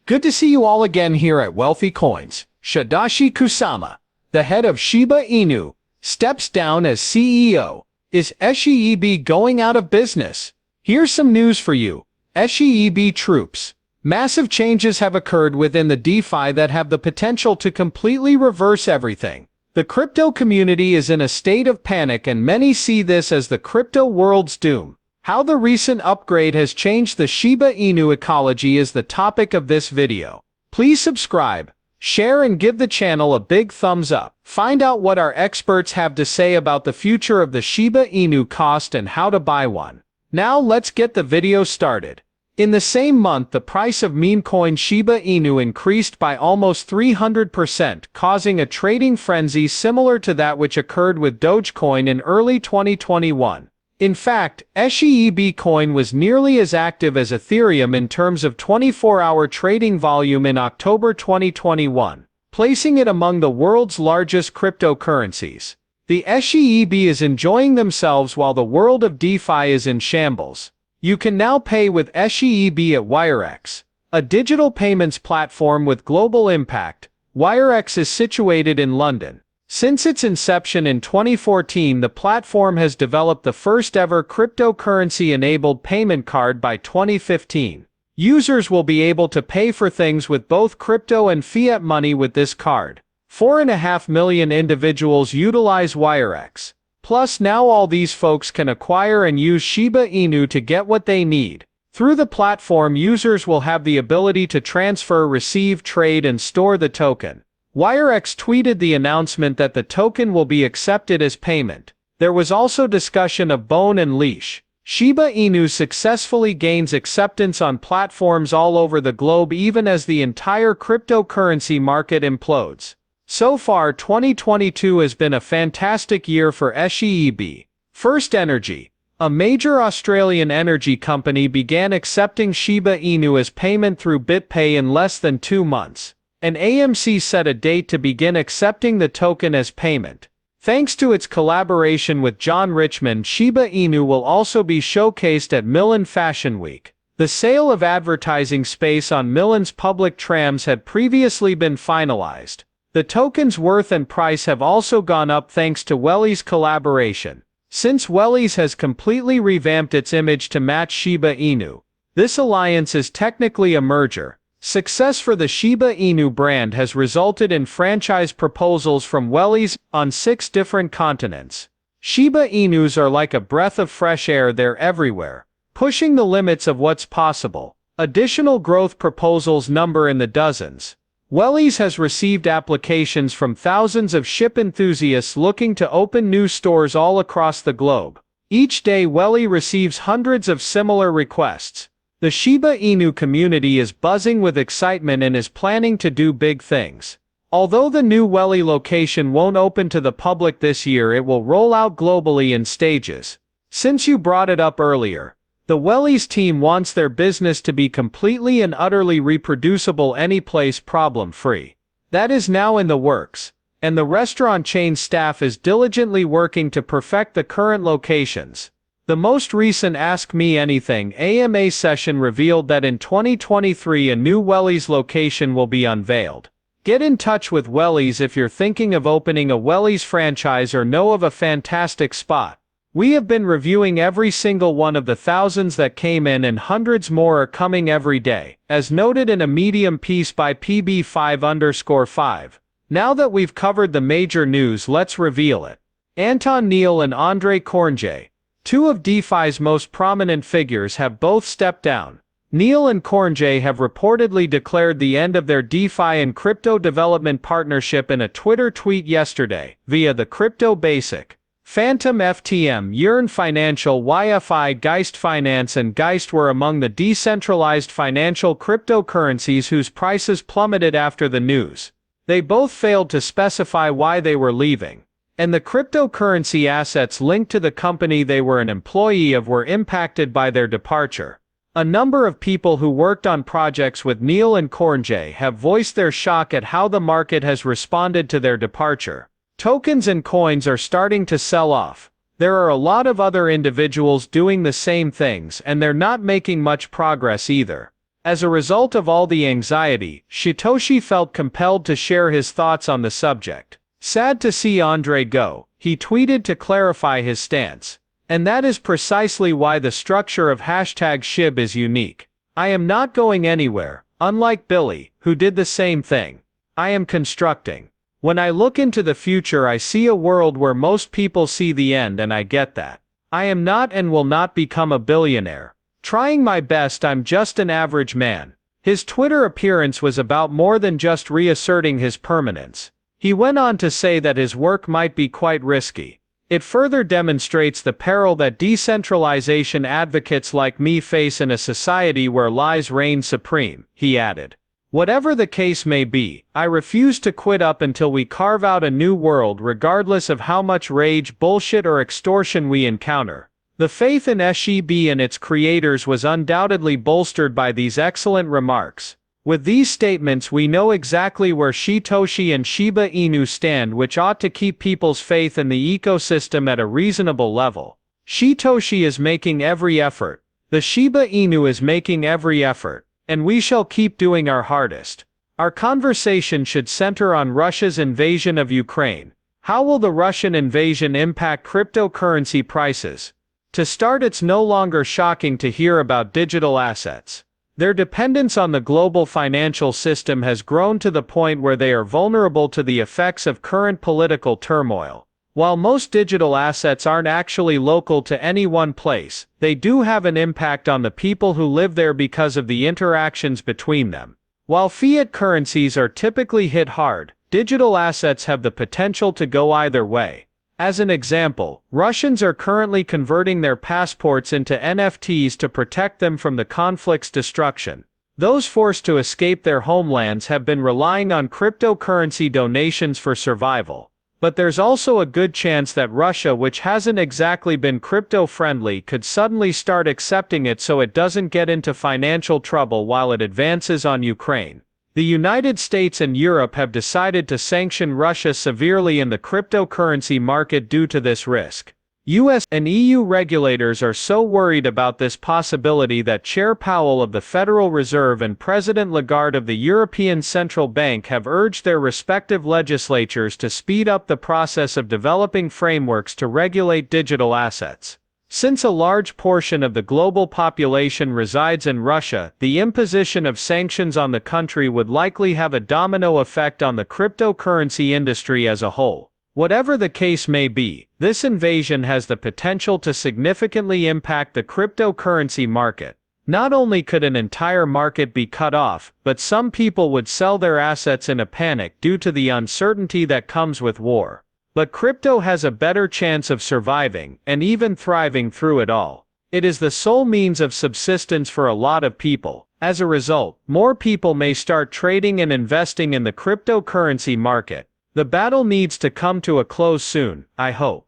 Good to see you all again here at Wealthy Coins. Shytoshi Kusama, the head of Shiba Inu, steps down as CEO. Is Shib going out of business? Here's some news for you. Shib troops. Massive changes have occurred within the DeFi that have the potential to completely reverse everything. The crypto community is in a state of panic and many see this as the crypto world's doom. How the recent upgrade has changed the Shiba Inu ecology is the topic of this video. Please subscribe, share and give the channel a big thumbs up. Find out what our experts have to say about the future of the Shiba Inu cost and how to buy one. Now let's get the video started. In the same month, the price of meme coin Shiba Inu increased by almost 300%, causing a trading frenzy similar to that which occurred with Dogecoin in early 2021. In fact, Shib coin was nearly as active as Ethereum in terms of 24-hour trading volume in October 2021, placing it among the world's largest cryptocurrencies. The Shib is enjoying themselves while the world of DeFi is in shambles. You can now pay with Shib at WireX, a digital payments platform with global impact. WireX is situated in London. Since its inception in 2014, the platform has developed the first-ever cryptocurrency-enabled payment card by 2015. Users will be able to pay for things with both crypto and fiat money with this card. 4.5 million individuals utilize WireX. Plus, now all these folks can acquire and use Shiba Inu to get what they need. Through the platform, users will have the ability to transfer, receive, trade, and store the token. WireX tweeted the announcement that the token will be accepted as payment. There was also discussion of Bone and Leash. Shiba Inu successfully gains acceptance on platforms all over the globe even as the entire cryptocurrency market implodes. So far, 2022 has been a fantastic year for Shib. First Energy, a major Australian energy company, began accepting Shiba Inu as payment through BitPay in less than 2 months. And AMC set a date to begin accepting the token as payment. Thanks to its collaboration with John Richmond, Shiba Inu will also be showcased at Milan Fashion Week. The sale of advertising space on Milan's public trams had previously been finalized. The token's worth and price have also gone up thanks to Welly's collaboration. Since Welly's has completely revamped its image to match Shiba Inu, this alliance is technically a merger. Success for the Shiba Inu brand has resulted in franchise proposals from Wellies on 6 different continents. Shiba Inus are like a breath of fresh air, they're everywhere, pushing the limits of what's possible. Additional growth proposals number in the dozens. Wellies has received applications from thousands of ship enthusiasts looking to open new stores all across the globe. Each day Welly receives hundreds of similar requests. The Shiba Inu community is buzzing with excitement and is planning to do big things. Although the new Welly location won't open to the public this year, it will roll out globally in stages. Since you brought it up earlier, the Welly's team wants their business to be completely and utterly reproducible, anyplace, problem-free. That is now in the works, and the restaurant chain staff is diligently working to perfect the current locations. The most recent Ask Me Anything AMA session revealed that in 2023 a new Wellies location will be unveiled. Get in touch with Wellies if you're thinking of opening a Wellies franchise or know of a fantastic spot. We have been reviewing every single one of the thousands that came in and hundreds more are coming every day, as noted in a Medium piece by PB5_5. Now that we've covered the major news, let's reveal it. Anton Neal and Andre Cornjay, 2 of DeFi's most prominent figures, have both stepped down. Neal and Cornjay have reportedly declared the end of their DeFi and crypto development partnership in a Twitter tweet yesterday, via the Crypto Basic. Phantom FTM, Yearn Financial, YFI, Geist Finance and Geist were among the decentralized financial cryptocurrencies whose prices plummeted after the news. They both failed to specify why they were leaving. And the cryptocurrency assets linked to the company they were an employee of were impacted by their departure. A number of people who worked on projects with Neal and Cornjay have voiced their shock at how the market has responded to their departure. Tokens and coins are starting to sell off. There are a lot of other individuals doing the same things and they're not making much progress either. As a result of all the anxiety, Shytoshi felt compelled to share his thoughts on the subject. Sad to see Andre go, he tweeted to clarify his stance. And that is precisely why the structure of #Shib is unique. I am not going anywhere, unlike Billy, who did the same thing. I am constructing. When I look into the future, I see a world where most people see the end, and I get that. I am not and will not become a billionaire. Trying my best, I'm just an average man. His Twitter appearance was about more than just reasserting his permanence. He went on to say that his work might be quite risky. It further demonstrates the peril that decentralization advocates like me face in a society where lies reign supreme, he added. Whatever the case may be, I refuse to quit up until we carve out a new world regardless of how much rage, bullshit or extortion we encounter. The faith in Shib and its creators was undoubtedly bolstered by these excellent remarks. With these statements we know exactly where Shytoshi and Shiba Inu stand, which ought to keep people's faith in the ecosystem at a reasonable level. Shytoshi is making every effort. The Shiba Inu is making every effort. And we shall keep doing our hardest. Our conversation should center on Russia's invasion of Ukraine. How will the Russian invasion impact cryptocurrency prices? To start, it's no longer shocking to hear about digital assets. Their dependence on the global financial system has grown to the point where they are vulnerable to the effects of current political turmoil. While most digital assets aren't actually local to any one place, they do have an impact on the people who live there because of the interactions between them. While fiat currencies are typically hit hard, digital assets have the potential to go either way. As an example, Russians are currently converting their passports into NFTs to protect them from the conflict's destruction. Those forced to escape their homelands have been relying on cryptocurrency donations for survival. But there's also a good chance that Russia, which hasn't exactly been crypto-friendly, could suddenly start accepting it so it doesn't get into financial trouble while it advances on Ukraine. The United States and Europe have decided to sanction Russia severely in the cryptocurrency market due to this risk. US and EU regulators are so worried about this possibility that Chair Powell of the Federal Reserve and President Lagarde of the European Central Bank have urged their respective legislatures to speed up the process of developing frameworks to regulate digital assets. Since a large portion of the global population resides in Russia, the imposition of sanctions on the country would likely have a domino effect on the cryptocurrency industry as a whole. Whatever the case may be, this invasion has the potential to significantly impact the cryptocurrency market. Not only could an entire market be cut off, but some people would sell their assets in a panic due to the uncertainty that comes with war. But crypto has a better chance of surviving, and even thriving through it all. It is the sole means of subsistence for a lot of people. As a result, more people may start trading and investing in the cryptocurrency market. The battle needs to come to a close soon, I hope.